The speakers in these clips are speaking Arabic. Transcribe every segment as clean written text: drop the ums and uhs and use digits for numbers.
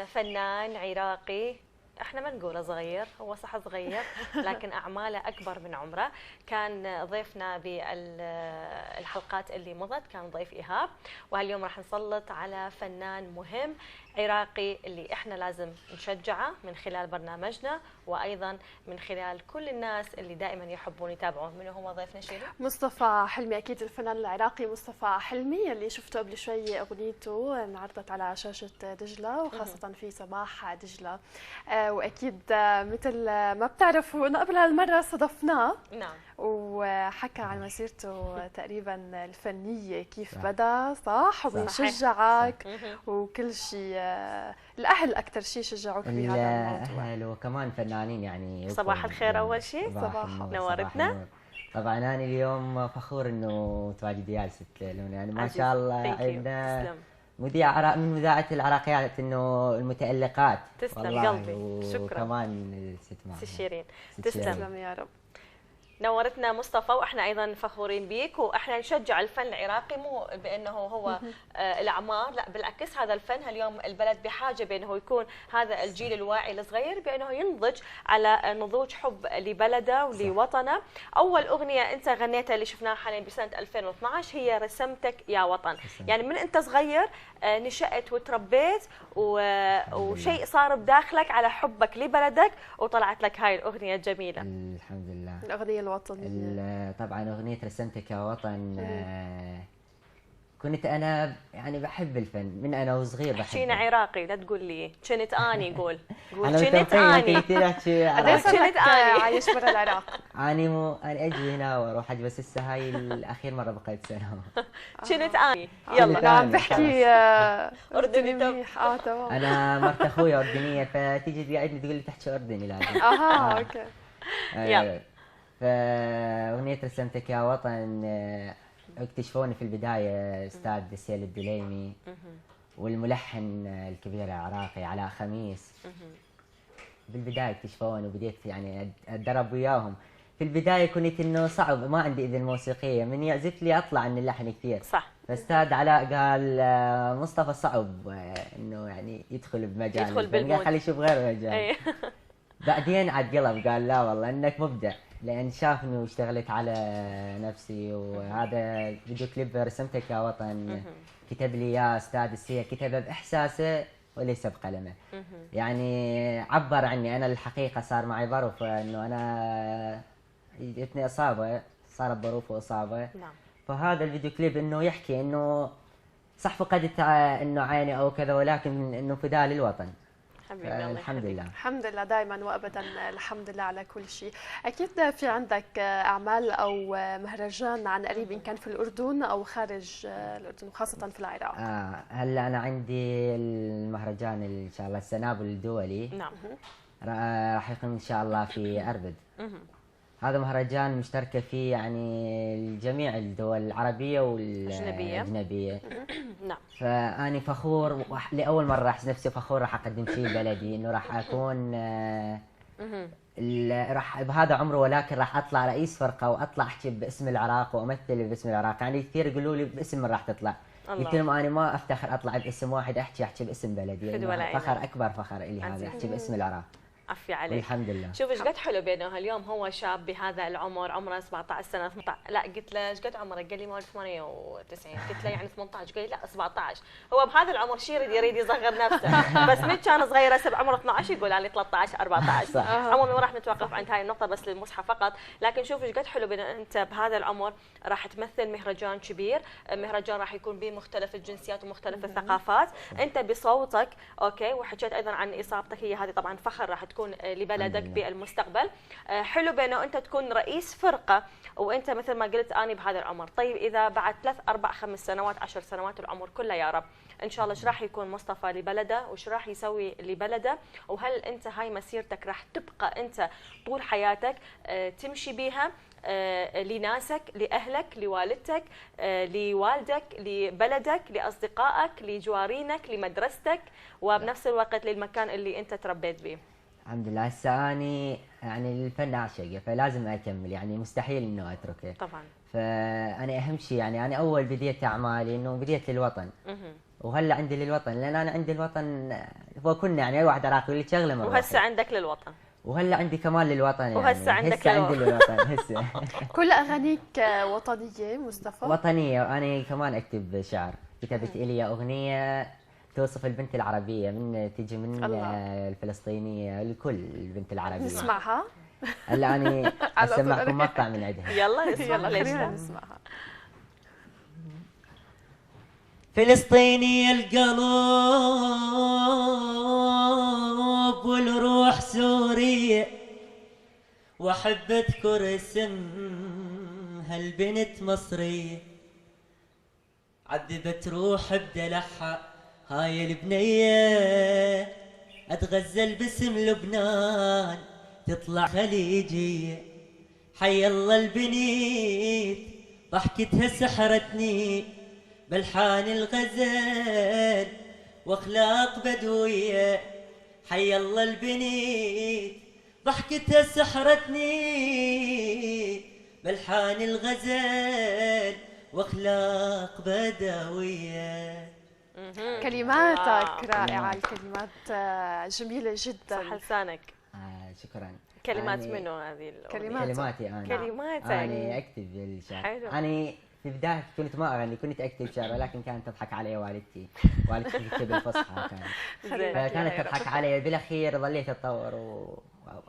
فنان عراقي، احنا ما نقوله صغير، هو صح صغير لكن اعماله اكبر من عمره. كان ضيفنا بالحلقات اللي مضت، كان ضيف ايهاب، وهاليوم راح نسلط على فنان مهم عراقي اللي احنا لازم نشجعه من خلال برنامجنا، وايضا من خلال كل الناس اللي دائما يحبون يتابعون. من هو ضيفنا شيرين؟ مصطفى حلمي، اكيد الفنان العراقي مصطفى حلمي اللي شفته قبل شوي اغنيته انعرضت على شاشه دجله، وخاصه في صباح دجله. واكيد مثل ما بتعرفوا انه قبل هالمره صادفناه. نعم. وحكى عن مسيرته تقريبا الفنيه كيف بدا، صح؟ وبيشجعك وكل شيء. الاهل اكثر شيء شجعوك بهذا الموضوع. الاهل وكمان فنانين يعني. صباح الخير اول شيء. صباح نورتنا. طبعا انا اليوم فخور انه تواجد وياي ست لون، يعني ما شاء الله عندنا مذيع من مذيعة العراقيات انه المتألقات. تسلم قلبي، شكرا. وكمان ست شيرين، تسلم يا رب. نورتنا مصطفى، واحنا ايضا فخورين بيك، واحنا نشجع الفن العراقي مو بانه هو الاعمار، لا بالعكس، هذا الفن اليوم البلد بحاجه بانه يكون هذا الجيل الواعي الصغير بانه ينضج على نضوج حب لبلده ولوطنه. اول اغنيه انت غنيتها اللي شفناها حاليا بسنه 2012 هي رسمتك يا وطن. يعني من انت صغير نشأت وتربيت وشيء صار بداخلك على حبك لبلدك، وطلعت لك هاي الاغنيه الجميله. الحمد لله. الاغنيه الوطنيه طبعا اغنيه رسمتك يا وطن. كنت انا يعني بحب الفن من انا وصغير. بحب. حكينا عراقي، لا تقول لي كنت اني. قول كنت اني. ليش كنت اني عايش برا العراق؟ انا اجي هنا واروح اجي، بس هسه هاي الاخير مره بقيت سنه. كنت اني. يلا انا عم بحكي اردني منيح. تمام. انا مرت اخوي اردنيه، فتيجي تقعدني تقول لي تحكي اردني لازم. اوكي. يلا. فاغنيه رسمتك يا وطن اكتشفوني في البدايه استاذ سيل الدليمي والملحن الكبير العراقي علاء خميس. بالبدايه اكتشفوني وبديت يعني اتدرب وياهم. في البدايه كنت انه صعب، ما عندي اذن موسيقيه، من يعزف لي اطلع عن اللحن كثير. صح. فاستاذ علاء قال مصطفى صعب انه يعني يدخل بمجال، يدخل بالمود، خليه يشوف غير مجال. بعدين عاد قلب قال لا والله انك مبدع، لان شافني واشتغلت على نفسي. وهذا فيديو كليب رسمتك يا وطن كتب لي اياه استاذ السير، كتبه باحساسه وليس بقلمه. يعني عبر عني. انا الحقيقه صار معي ظرف انه انا جتني اصابه، صارت ظروف واصابه. نعم. فهذا الفيديو كليب انه يحكي انه صح فقدت انه عيني او كذا، ولكن انه فداء للوطن. الحمد لله. الحمد لله دائما وابدا، الحمد لله على كل شيء. اكيد في عندك اعمال او مهرجان عن قريب، ان كان في الاردن او خارج الاردن وخاصه في العراق. هلا انا عندي المهرجان ان شاء الله السنابل الدولي. نعم. راح يكون ان شاء الله في اربد. هذا مهرجان مشتركه فيه يعني جميع الدول العربيه والاجنبيه. نعم. فاني فخور، لاول مره احس نفسي فخور راح اقدم شيء بلدي، انه راح اكون راح بهذا عمره، ولكن راح اطلع رئيس فرقه واطلع احكي باسم العراق وامثل باسم العراق. يعني كثير يقولوا لي باسم من راح تطلع. قلت لهم انا ما افتخر اطلع باسم واحد، احكي باسم بلدي. فخر اكبر فخر لي هذا، احكي باسم العراق. عفي عليك. الحمد لله. شوف ايش قد حلو بانه اليوم هو شاب بهذا العمر، عمره 17 سنه 18. لا قلت له ايش قد عمرك؟ قال لي مواليد 98. قلت له يعني 18؟ قال لي لا 17. هو بهذا العمر شي يريد يصغر نفسه، بس من كان صغير هسه بعمره 12 يقول علي 13 14. عموما ما راح نتوقف عند هاي النقطه بس للمصحف فقط، لكن شوف ايش قد حلو بانه انت بهذا العمر راح تمثل مهرجان كبير، مهرجان راح يكون به مختلف الجنسيات ومختلف الثقافات. انت بصوتك اوكي، وحكيت ايضا عن اصابتك، هي هذه طبعا فخر راح تكون لبلدك بالمستقبل. حلو بانه انت تكون رئيس فرقه وانت مثل ما قلت اني بهذا العمر. طيب اذا بعد 3 4 5 سنوات 10 سنوات العمر كله يا رب ان شاء الله، ايش راح يكون مصطفى لبلده وايش راح يسوي لبلده؟ وهل انت هاي مسيرتك راح تبقى انت طول حياتك تمشي بيها لناسك، لاهلك، لوالدتك، لوالدك، لبلدك، لاصدقائك، لجوارينك، لمدرستك، وبنفس الوقت للمكان اللي انت تربيت به؟ الحمد لله. هسه اني يعني الفن اعشقه فلازم اكمل، يعني مستحيل انه اتركه. طبعا. فانا اهم شيء يعني انا اول بديت اعمالي انه بديت للوطن. وهلا عندي للوطن، لان انا عندي الوطن وكنا يعني اي واحد عراقي يقول لي شغله مره وهسه عندك للوطن. وهلا عندي كمان للوطن يعني. وهسه عندك هسه عندي للوطن هسه. كل اغانيك وطنيه مصطفى؟ وطنيه، وانا كمان اكتب شعر. كتبت الي اغنيه توصف البنت العربيه، من تيجي من الله. الفلسطينيه لكل البنت العربيه. نسمعها. هلا اني على طول. اسمعكم مقطع من عندها. يلا نسمع. يلا ليش خلينا لا؟ نسمعها. فلسطيني القلب والروح سورية، واحب اذكر اسمها البنت مصرية، عذبت روح بدلعها هاي البنية، اتغزل باسم لبنان تطلع خليجية. حي الله البنيت ضحكتها سحرتني، بلحان الغزل واخلاق بدوية. حي الله البنيت ضحكتها سحرتني، بلحان الغزل واخلاق بدوية. كلماتك رائعه، الكلمات جميله جدا. صح لسانك. شكرا. كلمات يعني منو هذه الأغنية؟ كلماتي انا. كلماتك. انا اكتب الشعر. حلو. انا في بداية كنت ما اغني، كنت اكتب شعر، ولكن كانت تضحك علي والدتي. والدتي تكتب الفصحى كانت. زين. فكانت تضحك علي، بالاخير ظليت اتطور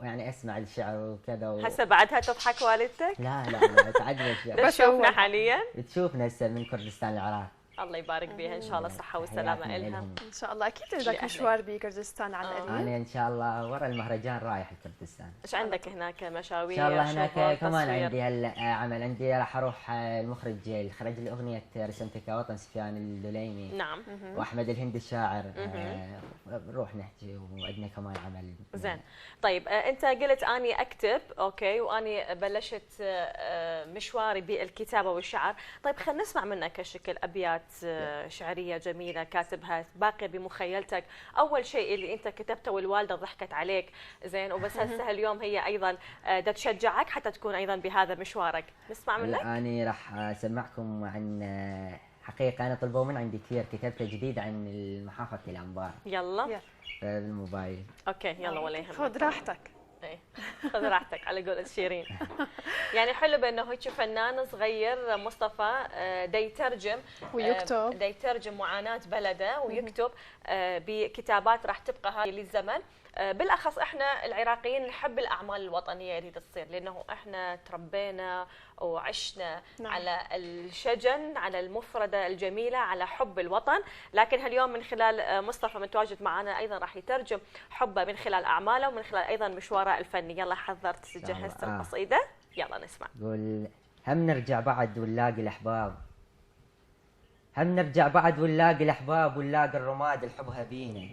ويعني اسمع الشعر وكذا هسه بعدها تضحك والدتك؟ لا لا تعجب الشعر. تشوفنا حاليا؟ تشوفنا هسه من كردستان العراق. الله يبارك بيها ان شاء الله الصحه والسلامه حياتنا الها. إلهم. ان شاء الله اكيد عندك لأهلك. مشوار بكردستان عن قريب. انا ان شاء الله ورا المهرجان رايح لكردستان. ايش عندك هناك مشاوير؟ ان شاء الله شغل، هناك كمان تصوير؟ عندي هلا عمل. عندي راح اروح المخرج اللي خرج لي اغنيه رسمتك يا وطن سفيان اللوليمي نعم. واحمد الهندي الشاعر. نروح نحكي وعندنا كمان عمل. زين. طيب انت قلت اني اكتب، اوكي، واني بلشت مشواري بالكتابه والشعر. طيب خلينا نسمع منك كشكل ابيات شعريه جميله كاتبها باقيه بمخيلتك. اول شيء اللي انت كتبته والوالده ضحكت عليك، زين، وبس هسه اليوم هي ايضا دا تشجعك حتى تكون ايضا بهذا مشوارك. نسمع منك. انا راح اسمعكم عن حقيقه انا طلبوا من عندي كثير، كتبته جديد عن محافظه الانبار يلا. بالموبايل. اوكي يلا ولا يهمك. خذ راحتك. ايه خذ راحتك على قولة شيرين. يعني حلو بانه هيك فنان صغير مصطفى دا يترجم ويكتب. دا يترجم معاناة بلده ويكتب بكتابات راح تبقى هاي للزمن. بالاخص احنا العراقيين نحب الاعمال الوطنيه اللي تصير، لانه احنا تربينا وعشنا نعم. على الشجن، على المفرده الجميله، على حب الوطن. لكن هاليوم من خلال مصطفى متواجد معنا ايضا راح يترجم حبه من خلال اعماله ومن خلال ايضا مشواره الفني. يلا حضرت جهزت القصيده، يلا نسمع. قول هم نرجع بعد ونلاقي الاحباب، هم نرجع بعد ونلاقي الاحباب ونلاقي الرماد الحبها بينا،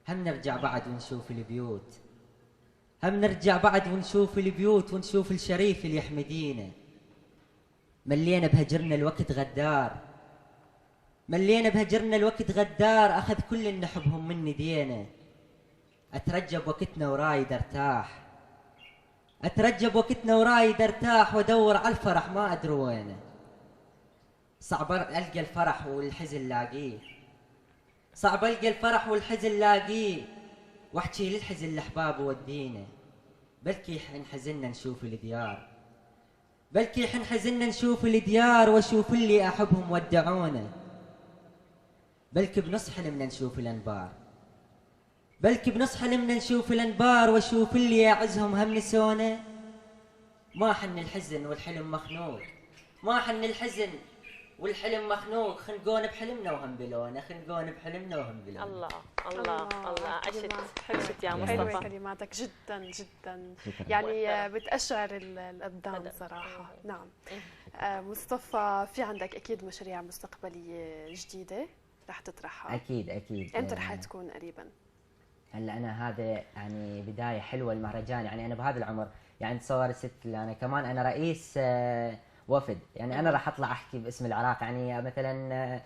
هم نرجع بعد ونشوف البيوت، هم نرجع بعد ونشوف البيوت ونشوف الشريف اللي يحمدينا. ملينا بهجرنا الوقت غدار، ملينا بهجرنا الوقت غدار، اخذ كل النحبهم من ندينا. اترجب وقتنا ورايد ارتاح، اترجب وقتنا ورايد ارتاح وادور على الفرح ما ادري وينه. صعب القى الفرح والحزن لاقيه، صعب القى الفرح والحزن لاقيه، واحكي للحزن الاحباب ودينا. بلكي حن حزننا نشوف الديار، بلكي حن حزننا نشوف الديار واشوف اللي احبهم ودعونا. بلكي بنص حلمنا نشوف الانبار، بلكي بنص حلمنا نشوف الانبار واشوف اللي يعزهم هم نسونا. ما حن الحزن والحلم مخنوق، ما حن الحزن والحلم مخنوق، خنقون بحلمنا وهم بلونا، خنقون بحلمنا وهم بلونا. الله الله الله، عشت عشت يا حلوة مصطفى. كلماتك جدا جدا، شكراً. يعني بتأشعر الأبدان صراحة. نعم. مصطفى، في عندك أكيد مشاريع مستقبلية جديدة رح تطرحها؟ اكيد اكيد. امتى رح تكون قريبا؟ هلا انا هذا يعني بدايه حلوه المهرجان، يعني انا بهذا العمر يعني تصور ست انا كمان انا رئيس وفد، يعني انا راح اطلع احكي باسم العراق، يعني مثلا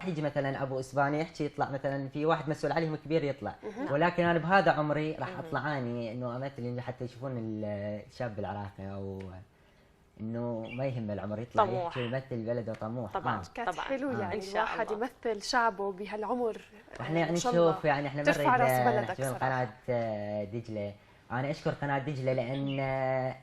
يجي مثلا ابو اسباني يحكي يطلع مثلا في واحد مسؤول عليهم كبير يطلع، ولكن انا بهذا عمري راح اطلع اني انه امثل حتى يشوفون الشاب العراقي او انه ما يهم العمر يطلع طموح. يحكي يمثل بلده طموح. طبعا كانت طبعا حلو يعني إن شاء الواحد الله. يمثل شعبه بهالعمر. واحنا يعني إن شاء الله نشوف يعني احنا ترفع راس بلدك نحكي صراحة. قناه دجله. انا اشكر قناه دجله لان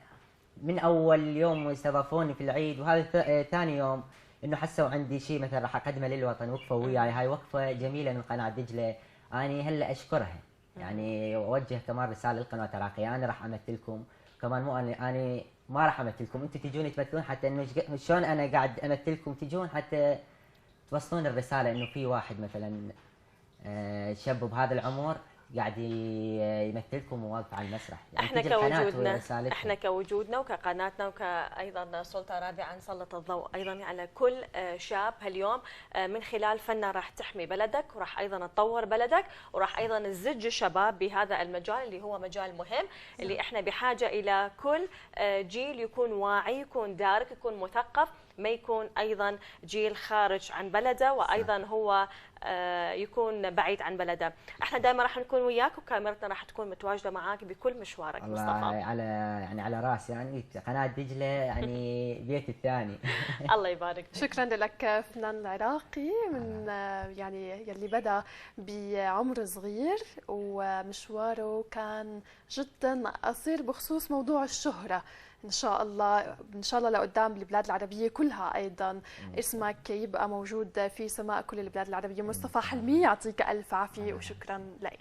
من اول يوم استضافوني في العيد، وهذا ثاني يوم انه حسوا عندي شيء مثلا راح اقدمه للوطن، وقفوا وياي. هاي وقفه جميله من قناه دجله، اني هلا اشكرها. يعني اوجه كمان رساله للقناه العراقيه، انا راح امثلكم كمان، مو انا ما راح امثلكم، انتم تجون تمثلون حتى انه شلون انا قاعد امثلكم تجون حتى توصلون الرساله انه في واحد مثلا شاب بهذا العمر قاعد يمثلكم وواقف على المسرح. يعني احنا تجي القناة كوجودنا ورسالتها. احنا كوجودنا وكقناتنا وكايضا سلطه رابعه نسلط الضوء ايضا على كل شاب هاليوم من خلال فننا راح تحمي بلدك، وراح ايضا تطور بلدك، وراح ايضا تزج الشباب بهذا المجال اللي هو مجال مهم، اللي احنا بحاجه الى كل جيل يكون واعي، يكون دارك، يكون مثقف، ما يكون ايضا جيل خارج عن بلده، وايضا هو يكون بعيد عن بلده. احنا دائما راح نكون وياك، وكاميرتنا راح تكون متواجده معاك بكل مشوارك الله مصطفى. على راسي، يعني قناه دجله يعني بيتي الثاني. الله يبارك فيك. شكرا لك فنان العراقي من يعني يلي بدا بعمر صغير ومشواره كان جدا قصير بخصوص موضوع الشهرة. ان شاء الله لقدام بالبلاد العربيه كلها ايضا اسمك يبقى موجود في سماء كل البلاد العربيه. مصطفى حلمي يعطيك الف عافيه وشكرا لك.